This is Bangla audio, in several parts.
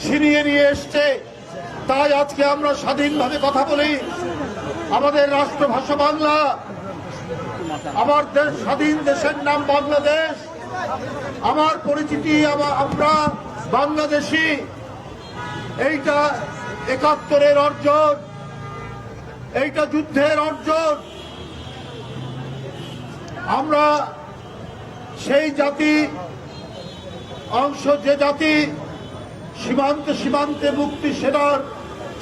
ছিনিয়ে নিয়ে এসছে। তাই আজকে আমরা স্বাধীনভাবে কথা বলি। আমাদের রাষ্ট্রভাষা বাংলা, আমার দেশ স্বাধীন দেশের নাম বাংলাদেশ, আমার পরিচিতি আমরা বাংলাদেশি। এইটা ৭১-এর অর্জন, এইটা যুদ্ধের অর্জন। আমরা সেই জাতি অংশ, যে জাতি সীমান্তে সীমান্তে মুক্তি সেনার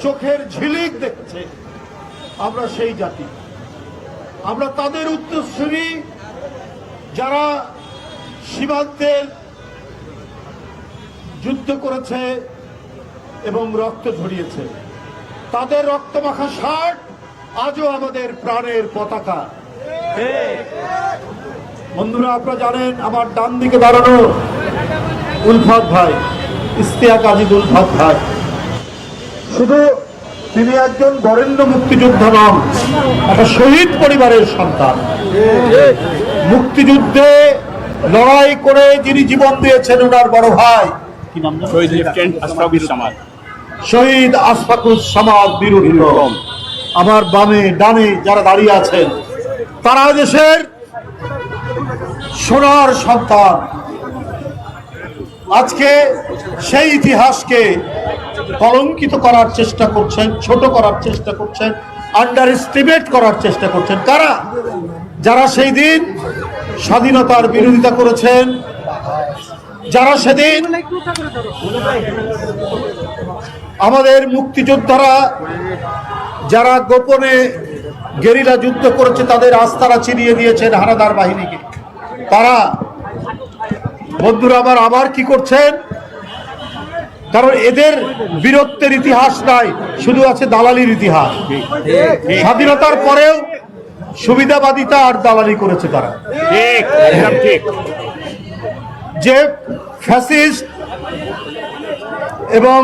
চোখের ঝিলিক দেখছে, আমরা সেই জাতি। আমরা তাদের উত্তরসূরি যারা সীমান্তের যুদ্ধ করেছে এবং রক্ত ঝরিয়েছে। তাদের রক্তমাখা শার্ট আজও আমাদের প্রাণের পতাকা। বন্ধুরা, আপনারা জানেন আমার ডান দিকে দাঁড়ানো উলফাত ভাই, ইশতিয়াক আজিজ উলফাত ভাই, শুধু তিনি একজন বরেণ্য মুক্তিযোদ্ধা নন, একটা শহীদ পরিবারের সন্তান। মুক্তিযুদ্ধে লড়াই করে যিনি জীবন দিয়েছেন ওনার বড় ভাই শহীদ আশফাকুজ্জামান বীরুল হক। আমার বামে ডানে যারা দাঁড়িয়ে আছেন তারা দেশের সোনার সন্তান। আজকে সেই ইতিহাসকে কলঙ্কিত করার চেষ্টা করছেন, ছোট করার চেষ্টা করছেন, আন্ডার এস্টিমেট করার চেষ্টা করছেন। কারা? যারা সেই দিন স্বাধীনতার বিরোধিতা করেছেন, যারা সেদিন আমাদের মুক্তিযোদ্ধারা যারা গোপনে গেরিলা যুদ্ধ করেছে, তাদের আস্তারা চিনিয়ে দিয়েছেন হানাদার বাহিনীকে। তারা বন্ধুরা আবার কি করছেন? কারণ এদের বীরত্বের ইতিহাস নাই, শুধু আছে দালালির ইতিহাস। স্বাধীনতার পরেও সুবিধাবাদিতা আর দালালি করেছে তারা। যে ফ্যাসিস্ট এবং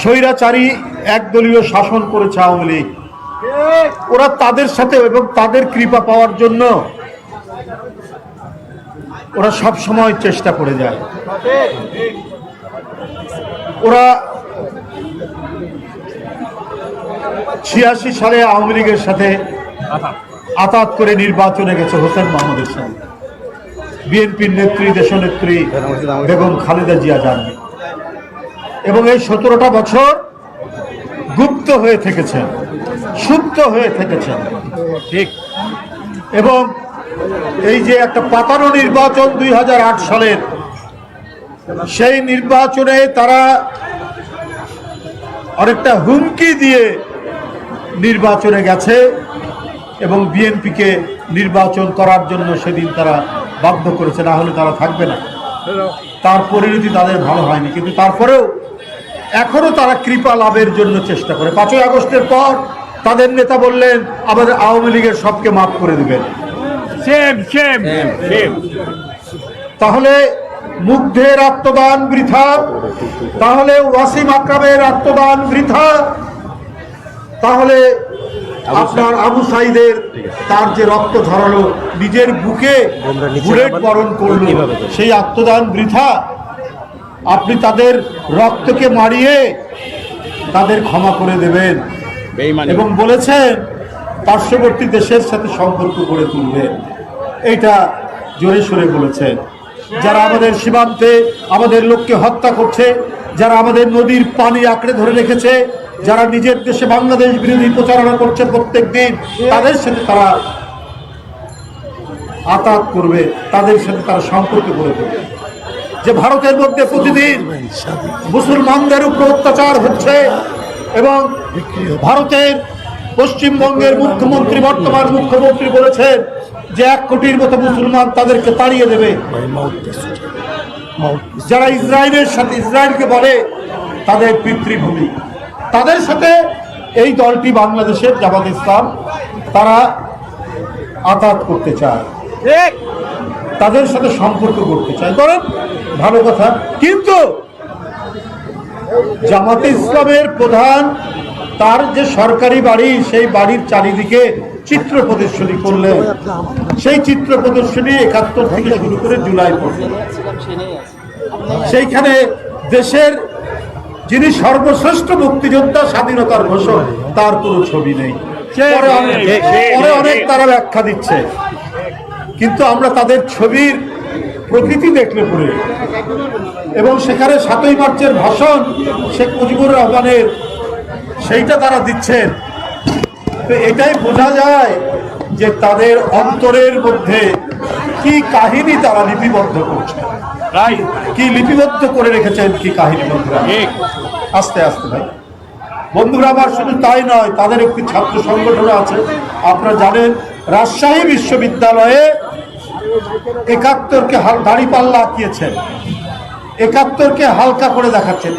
স্বৈরাচারী একদলীয় শাসন করেছে আওয়ামী লীগ, ওরা তাদের সাথে এবং তাদের কৃপা পাওয়ার জন্য ওরা সব সময় চেষ্টা করে যায়। ওরা ৮৬ সালে আওয়ামী লীগের সাথে আতাত করে নির্বাচনে গেছে হোসেন মাহমুদের সাথে, বিএনপির নেত্রী দেশনেত্রী বেগম খালেদা জিয়া যাননি, এবং এই ১৭টা বছর গুপ্ত হয়ে থেকেছেন, সুপ্ত হয়ে থেকেছেন। ঠিক। এবং এই যে একটা পাতানো নির্বাচন ২০০৮ সালের, সেই নির্বাচনে তারা অনেকটা হুমকি দিয়ে নির্বাচনে গেছে এবং বিএনপিকে নির্বাচন করার জন্য সেদিন তারা বাধ্য করেছে, না হলে তারা থাকবে না। তার পরিণতি তাদের ভালো হয়নি, কিন্তু তারপরেও এখনো তারা কৃপা লাভের জন্য চেষ্টা করে। ৫ই আগস্টের পর তাদের নেতা বললেন আমাদের আওয়ামী লীগের সবকে মাফ করে দিবেন। তাহলে মুগ্ধের আত্মদান বৃথা, তাহলে ওয়াসিম আকরামের আত্মদান বৃথা, তাহলে আপনার আবু সাইদের তার যে রক্ত ঝরালো, নিজের বুকে বুলেট বরণ করলো, সেই আত্মদান বৃথা। আপনি তাদের রক্তকে মারিয়ে তাদের ক্ষমা করে দেবেন এবং বলেছেন পার্শ্ববর্তী দেশের সাথে সম্পর্ক গড়ে তুলবেন। এইটা জোরে সোরে বলেছেন। যারা আমাদের সীমান্তে আমাদের লোককে হত্যা করছে, যারা আমাদের নদীর পানি আঁকড়ে ধরে রেখেছে, যারা নিজের দেশে বাংলাদেশ বিরোধী প্রচারণা করছে প্রত্যেক দিন, তাদের সাথে তারা আতাত করবে, তাদের সাথে তারা সম্পর্ক গড়ে তুলবে। যে ভারতের মধ্যে প্রতিদিন মুসলমানদের উপর অত্যাচার হচ্ছে এবং ভারতের পশ্চিমবঙ্গের মুখ্যমন্ত্রী, বর্তমান মুখ্যমন্ত্রী বলেছেন যে ১ কোটির মতো মুসলমান তাদেরকে তাড়িয়ে দেবে। যারা ইসরায়েলের সাথে, ইসরায়েলকে বলে তাদের পিতৃভূমি, তাদের সাথে এই দলটি বাংলাদেশের জামাত ইসলাম তারা আঘাত করতে চায়, তাদের সাথে সম্পর্ক করতে চায়। করেন, ভালো কথা। কিন্তু জামাতে ইসলামের প্রধান তার যে সরকারি বাড়ি, সেই বাড়ির চারিদিকে চিত্র প্রদর্শনী করলেন। সেই চিত্র প্রদর্শনী ৭১ থেকে শুরু করে জুলাই পর্যন্ত সেইখানে দেশের যিনি সর্বশ্রেষ্ঠ মুক্তিযোদ্ধা, স্বাধীনতার ঘোষক, তার কোনো ছবি নেই। পরে অনেক তারা ব্যাখ্যা দিচ্ছে, কিন্তু আমরা তাদের ছবির প্রকৃতি দেখলে পরে এবং সেখানে ৭ই মার্চের ভাষণ শেখ মুজিবুর রহমানের সেইটা তারা দিচ্ছেন, তো এটাই বোঝা যায় যে তাদের অন্তরের মধ্যে কি কাহিনী তারা লিপিবদ্ধ করছে, কি লিপিবদ্ধ করে রেখেছেন, কি কাহিনী। বন্ধুরা আস্তে আস্তে ভাই, বন্ধুরা আমার শুধু তাই নয়, তাদের একটি ছাত্র সংগঠন আছে। আপনারা জানেন রাজশাহী বিশ্ববিদ্যালয়ে ৭১-কে দাঁড়িপাল্লা আঁকিয়েছেন, ৭১-কে হালকা করে দেখাচ্ছেন,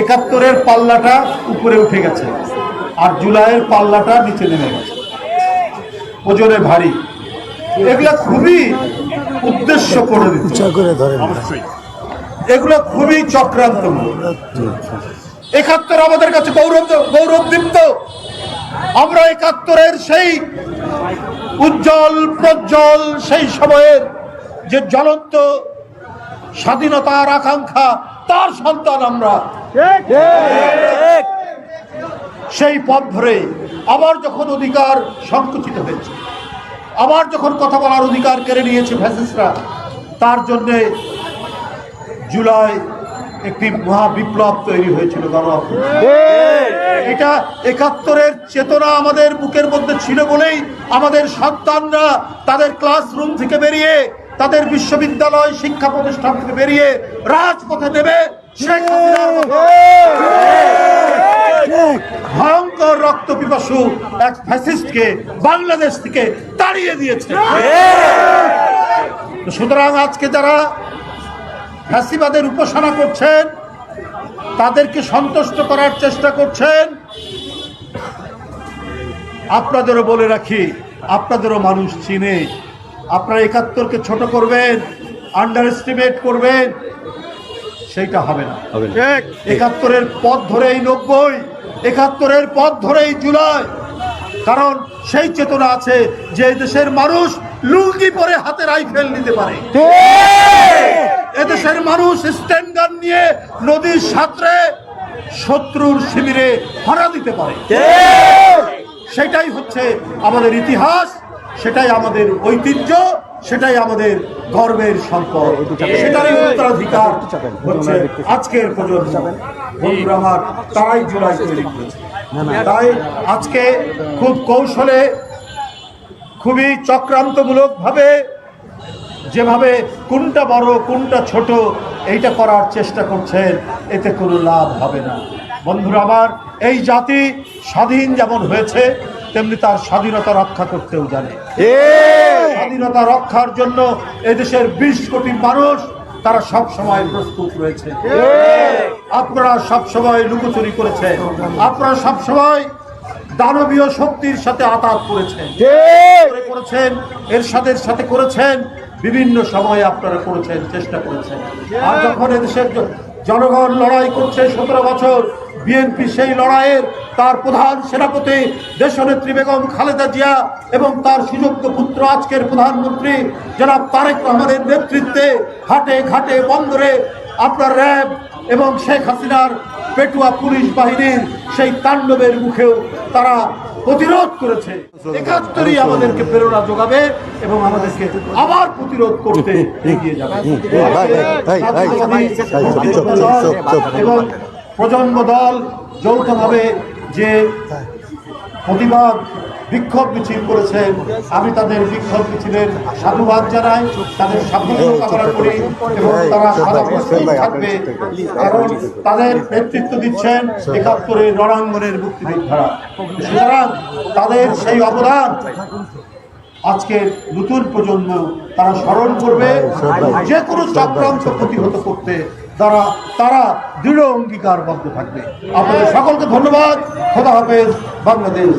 ৭১-এর পাল্লাটা উপরে উঠে গেছে আর জুলাইয়ের পাল্লাটা নিচে নেমে গেছে, ওজনে ভারী। এগুলা খুবই উদ্দেশ্য করে দিচ্ছে, এগুলো খুবই চক্রান্তমূলক। ৭১ আমাদের কাছে গৌরবদীপ্ত। আমরা ৭১-এর সেই উজ্জ্বল প্রজ্জ্বল সেই সময়ের যে জ্বলন্ত স্বাধীনতার আকাঙ্ক্ষা, তার সন্তান আমরা। সেই পথ ধরে আবার যখন অধিকার সংকুচিত হয়েছে, আবার যখন কথা বলার অধিকার কেড়ে নিয়েছে ফ্যাসিস্টরা, তার জন্যে জুলাই একটি মহা বিপ্লব তৈরি হয়েছিল। এটা ৭১-এর চেতনা আমাদের বুকের মধ্যে ছিল বলেই আমাদের সন্তানরা তাদের ক্লাসরুম থেকে বেরিয়ে, তাদের বিশ্ববিদ্যালয় শিক্ষা প্রতিষ্ঠান থেকে বেরিয়ে রাজপথে নেমে শেখ হাসিনার ভয়ঙ্কর রক্ত পিপাসু এক ফ্যাসিস্টকে বাংলাদেশ থেকে তাড়িয়ে দিয়েছে। সুতরাং আজকে যারা ফ্যাসিবাদের উপাসনা করছেন, তাদেরকে সন্তুষ্ট করার চেষ্টা করছেন, আপনাদেরও বলে রাখি, আপনাদেরও মানুষ চিনে। আপনারা ৭১-কে ছোট করবেন, আন্ডার এস্টিমেট করবেন, সেইটা হবে না। ৭১-এর পথ ধরেই ৯০, ৭১-এর পথ ধরেই জুলাই। কারণ সেই চেতনা আছে যে দেশের মানুষ লুঙ্গি পরে হাতে রাইফেল নিতে পারে, এদেশের মানুষ স্ট্যান্ড গান নিয়ে নদীর সাঁতরে শত্রুর শিবিরে হানা দিতে পারে। সেটাই হচ্ছে আমাদের ইতিহাস, সেটাই আমাদের ঐতিহ্য, সেটাই আমাদের গর্বের সম্পদ, সেটারই উত্তরাধিকার হচ্ছে আজকের প্রজন্ম। বন্ধুরা আমার, তারাই জুলাই তৈরি করেছে। তাই আজকে খুব কৌশলে, খুবই চক্রান্তমূলক ভাবে, যেভাবে কোনটা বড় কোনটা ছোট এইটা করার চেষ্টা করছেন, এতে কোনো লাভ হবে না। বন্ধুরা আমার, এই জাতি স্বাধীন যেমন হয়েছে, তেমনি তার স্বাধীনতা রক্ষা করতেও জানে। স্বাধীনতা রক্ষার জন্য এদেশের ২০ কোটি মানুষ তারা সব সময় প্রস্তুত রয়েছে। আপনারা সব সময় লুকোচুরি করেছেন, আপনারা সব সময় দানবীয় শক্তির সাথে আঘাত করেছেন, এরশাদের সাথে করেছেন, বিভিন্ন সময়ে আপনারা করেছেন, চেষ্টা করেছেন। আর যখন এদেশের জনগণ লড়াই করছে ১৭ বছর, বিএনপি সেই লড়াইয়ের তার প্রধান সেনাপতি দেশনেত্রী বেগম খালেদা জিয়া এবং তার সুযোগ্য পুত্র আজকের প্রধানমন্ত্রী জনাব তারেক রহমানের নেতৃত্বে ঘাটে ঘাটে বন্দরে আপনার র্যাব এবং শেখ হাসিনার পেটুয়া পুলিশ বাহিনীর সেই তাণ্ডবের মুখেও তারা প্রতিরোধ করেছে। ৭১-ই আমাদেরকে প্রেরণা যোগাবে এবং আমাদেরকে আবার প্রতিরোধ করতে এগিয়ে যাবে। এবং প্রজন্ম দল যৌথভাবে যে প্রতিবাদ বিক্ষোভ মিছিল করেছেন, আমি তাদের বিক্ষোভ মিছিলের সাধুবাদ জানাই, তাদের সাফল্য কামনা করি এবং তারা সদা প্রস্তুত থাকবে, কারণ তাদের নেতৃত্ব দিচ্ছেন ৭১-এর রণাঙ্গনের মুক্তিযোদ্ধারা। সুতরাং তাদের সেই অবদান আজকে নতুন প্রজন্ম তারা স্মরণ করবে, যে কোনো চক্রান্ত প্রতিহত করতে তারা দৃঢ় অঙ্গীকারবদ্ধ থাকবে। আপনাদের সকলকে ধন্যবাদ। খোদা হাফেজ। বাংলাদেশ।